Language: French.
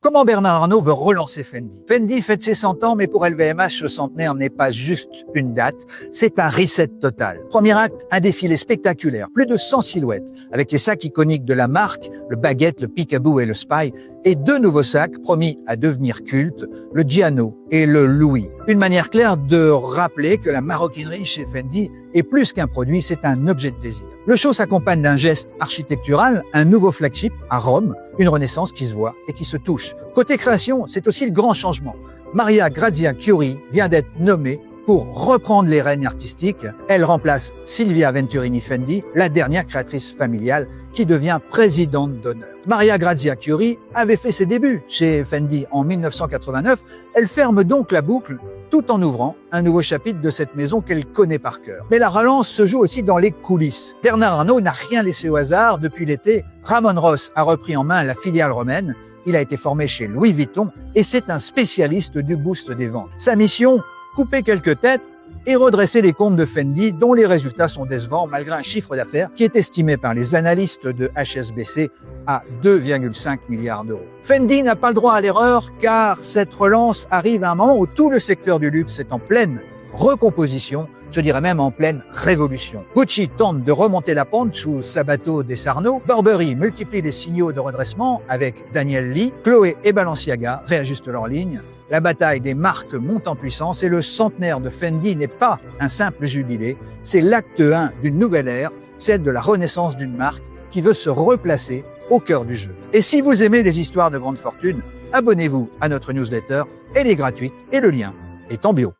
Comment Bernard Arnault veut relancer Fendi? Fendi fête ses 100 ans, mais pour LVMH, ce centenaire n'est pas juste une date, c'est un reset total. Premier acte, un défilé spectaculaire, plus de 100 silhouettes, avec les sacs iconiques de la marque, le Baguette, le Peekaboo et le Spy, et 2 nouveaux sacs promis à devenir cultes, le Giano et le Louis. Une manière claire de rappeler que la maroquinerie chez Fendi est plus qu'un produit, c'est un objet de désir. Le show s'accompagne d'un geste architectural, un nouveau flagship à Rome, une renaissance qui se voit et qui se touche. Côté création, c'est aussi le grand changement. Maria Grazia Chiuri vient d'être nommée pour reprendre les rênes artistiques. Elle remplace Silvia Venturini Fendi, la dernière créatrice familiale qui devient présidente d'honneur. Maria Grazia Chiuri avait fait ses débuts chez Fendi en 1989. Elle ferme donc la boucle tout en ouvrant un nouveau chapitre de cette maison qu'elle connaît par cœur. Mais la relance se joue aussi dans les coulisses. Bernard Arnault n'a rien laissé au hasard. Depuis l'été, Ramon Ross a repris en main la filiale romaine. Il a été formé chez Louis Vuitton et c'est un spécialiste du boost des ventes. Sa mission, couper quelques têtes et redresser les comptes de Fendi dont les résultats sont décevants malgré un chiffre d'affaires qui est estimé par les analystes de HSBC à 2,5 milliards d'euros. Fendi n'a pas le droit à l'erreur car cette relance arrive à un moment où tout le secteur du luxe est en pleine recomposition, je dirais même en pleine révolution. Gucci tente de remonter la pente sous Sabato De Sarno, Burberry multiplie les signaux de redressement avec Daniel Lee, Chloé et Balenciaga réajustent leurs lignes. La bataille des marques monte en puissance et le centenaire de Fendi n'est pas un simple jubilé, c'est l'acte 1 d'une nouvelle ère, celle de la renaissance d'une marque qui veut se replacer au cœur du jeu. Et si vous aimez les histoires de grande fortune, abonnez-vous à notre newsletter, elle est gratuite et le lien est en bio.